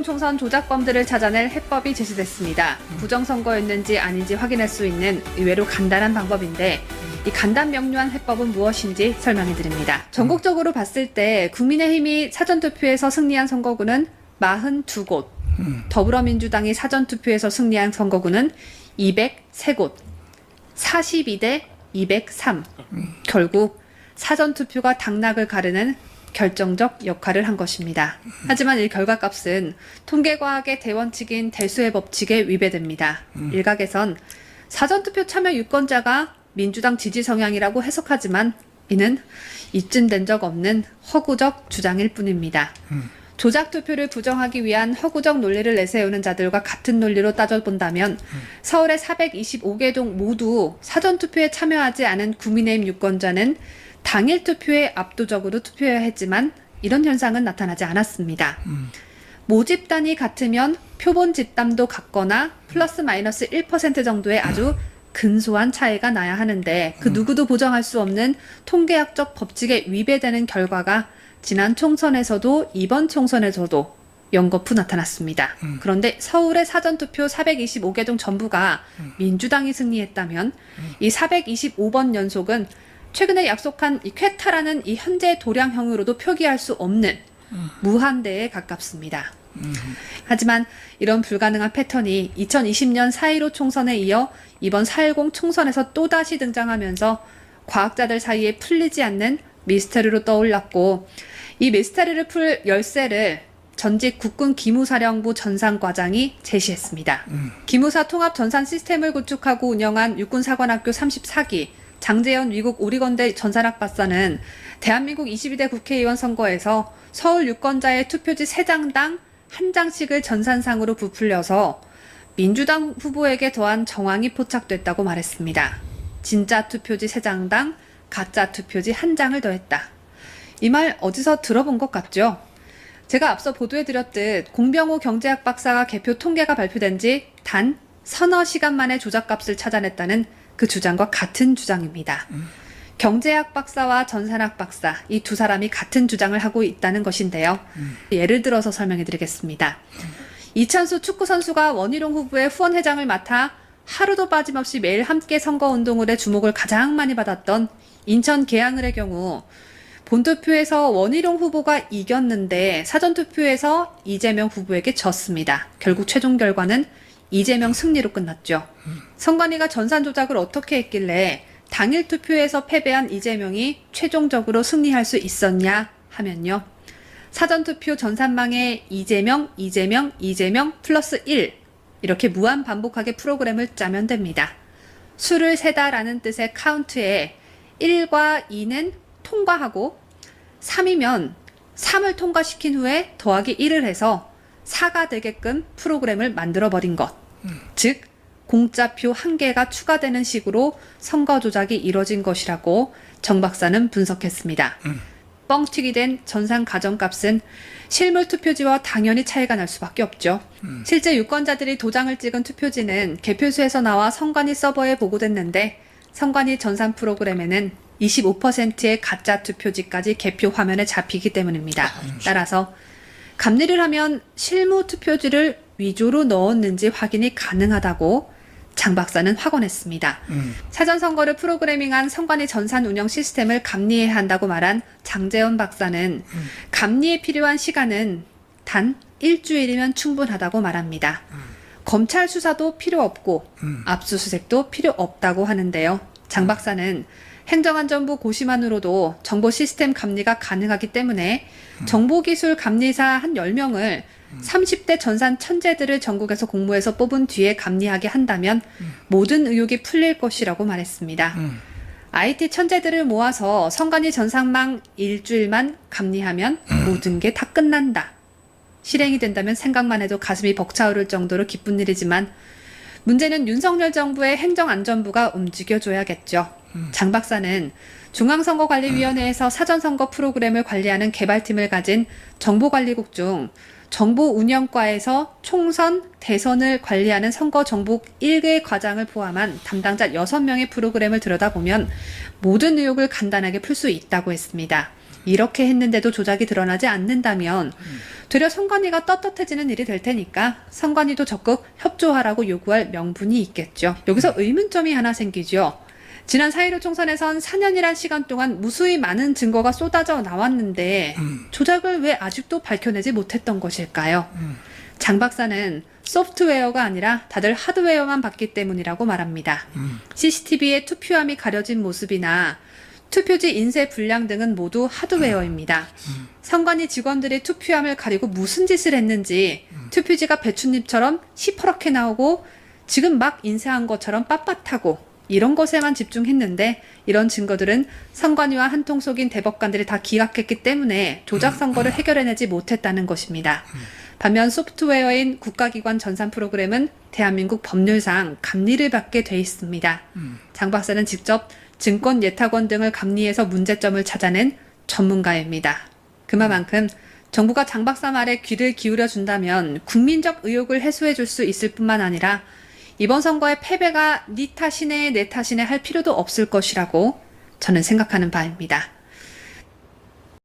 총선 조작범들을 찾아낼 해법이 제시됐습니다. 부정선거였는지 아닌지 확인할 수 있는 의외로 간단한 방법인데 이 간단 명료한 해법은 무엇인지 설명해드립니다. 전국적으로 봤을 때 국민의힘이 사전투표에서 승리한 선거구는 42곳, 더불어민주당이 사전투표에서 승리한 선거구는 203곳, 42대 203. 결국 사전투표가 당락을 가르는 결정적 역할을 한 것입니다. 하지만 이 결과값은 통계과학의 대원칙인 대수의 법칙에 위배됩니다. 일각에선 사전투표 참여 유권자가 민주당 지지 성향이라고 해석하지만 이는 이쯤 된 적 없는 허구적 주장일 뿐입니다. 조작투표를 부정하기 위한 허구적 논리를 내세우는 자들과 같은 논리로 따져본다면 서울의 425개 동 모두 사전투표에 참여하지 않은 국민의힘 유권자는 당일 투표에 압도적으로 투표해야 했지만 이런 현상은 나타나지 않았습니다. 모집단이 같으면 표본 집단도 같거나 플러스 마이너스 1% 정도의 아주 근소한 차이가 나야 하는데 그 누구도 보정할 수 없는 통계학적 법칙에 위배되는 결과가 지난 총선에서도 이번 총선에서도 연거푸 나타났습니다. 그런데 서울의 사전투표 425개 동 전부가 민주당이 승리했다면 이 425번 연속은 최근에 약속한 이 쾌타라는 이 현재 도량형으로도 표기할 수 없는 무한대에 가깝습니다. 하지만 이런 불가능한 패턴이 2020년 4.15 총선에 이어 이번 4.10 총선에서 또다시 등장하면서 과학자들 사이에 풀리지 않는 미스터리로 떠올랐고 이 미스터리를 풀 열쇠를 전직 국군 기무사령부 전산과장이 제시했습니다. 기무사 통합 전산 시스템을 구축하고 운영한 육군사관학교 34기 장재현 미국 오리건대 전산학 박사는 대한민국 22대 국회의원 선거에서 서울 유권자의 투표지 3장당 1장씩을 전산상으로 부풀려서 민주당 후보에게 더한 정황이 포착됐다고 말했습니다. 진짜 투표지 3장당 가짜 투표지 1장을 더했다. 이 말 어디서 들어본 것 같죠? 제가 앞서 보도해드렸듯 공병호 경제학 박사가 개표 통계가 발표된 지 단 서너 시간 만에 조작값을 찾아냈다는 그 주장과 같은 주장입니다. 경제학 박사와 전산학 박사, 이 두 사람이 같은 주장을 하고 있다는 것인데요. 예를 들어서 설명해드리겠습니다. 이찬수 축구선수가 원희룡 후보의 후원회장을 맡아 하루도 빠짐없이 매일 함께 선거운동을 해 주목을 가장 많이 받았던 인천 계양을의 경우 본투표에서 원희룡 후보가 이겼는데 사전투표에서 이재명 후보에게 졌습니다. 결국 최종 결과는 이재명 승리로 끝났죠. 선관위가 전산 조작을 어떻게 했길래 당일 투표에서 패배한 이재명이 최종적으로 승리할 수 있었냐 하면요. 사전투표 전산망에 이재명 플러스 1 이렇게 무한 반복하게 프로그램을 짜면 됩니다. 수를 세다라는 뜻의 카운트에 1과 2는 통과하고 3이면 3을 통과시킨 후에 더하기 1을 해서 4가 되게끔 프로그램을 만들어버린 것. 즉 공짜표 1개가 추가되는 식으로 선거 조작이 이뤄진 것이라고 정 박사는 분석했습니다. 뻥튀기 된 전산 가정값은 실물 투표지와 당연히 차이가 날 수밖에 없죠. 실제 유권자들이 도장을 찍은 투표지는 개표소에서 나와 선관위 서버에 보고됐는데 선관위 전산 프로그램에는 25%의 가짜 투표지까지 개표 화면에 잡히기 때문입니다. 따라서 감리를 하면 실무 투표지를 위조로 넣었는지 확인이 가능하다고 장 박사는 확언했습니다. 사전선거를 프로그래밍한 선관위 전산 운영 시스템을 감리해야 한다고 말한 장재현 박사는 감리에 필요한 시간은 단 일주일이면 충분하다고 말합니다. 검찰 수사도 필요 없고 압수수색도 필요 없다고 하는데요. 장 박사는 행정안전부 고시만으로도 정보 시스템 감리가 가능하기 때문에 정보기술 감리사 한 10명을 30대 전산 천재들을 전국에서 공모해서 뽑은 뒤에 감리하게 한다면 모든 의혹이 풀릴 것이라고 말했습니다. IT 천재들을 모아서 선관위 전산망 일주일만 감리하면 모든 게 다 끝난다. 실행이 된다면 생각만 해도 가슴이 벅차오를 정도로 기쁜 일이지만 문제는 윤석열 정부의 행정안전부가 움직여줘야겠죠. 장 박사는 중앙선거관리위원회에서 사전선거 프로그램을 관리하는 개발팀을 가진 정보관리국 중 정보운영과에서 총선, 대선을 관리하는 선거정보 1개 과장을 포함한 담당자 6명의 프로그램을 들여다보면 모든 의혹을 간단하게 풀 수 있다고 했습니다. 이렇게 했는데도 조작이 드러나지 않는다면 되려 선관위가 떳떳해지는 일이 될 테니까 선관위도 적극 협조하라고 요구할 명분이 있겠죠. 여기서 의문점이 하나 생기죠. 지난 4.15 총선에선 4년이란 시간 동안 무수히 많은 증거가 쏟아져 나왔는데 조작을 왜 아직도 밝혀내지 못했던 것일까요? 장 박사는 소프트웨어가 아니라 다들 하드웨어만 봤기 때문이라고 말합니다. CCTV에 투표함이 가려진 모습이나 투표지 인쇄 불량 등은 모두 하드웨어입니다. 선관위 직원들이 투표함을 가리고 무슨 짓을 했는지 투표지가 배춧잎처럼 시퍼렇게 나오고 지금 막 인쇄한 것처럼 빳빳하고 이런 것에만 집중했는데 이런 증거들은 선관위와 한통 속인 대법관들이 다 기각했기 때문에 조작 선거를 해결해내지 못했다는 것입니다. 반면 소프트웨어인 국가기관 전산 프로그램은 대한민국 법률상 감리를 받게 돼 있습니다. 장 박사는 직접 증권 예탁원 등을 감리해서 문제점을 찾아낸 전문가입니다. 그만큼 정부가 장 박사 말에 귀를 기울여 준다면 국민적 의혹을 해소해 줄 수 있을 뿐만 아니라 이번 선거의 패배가 네 탓이네 내 탓이네 할 필요도 없을 것이라고 저는 생각하는 바입니다.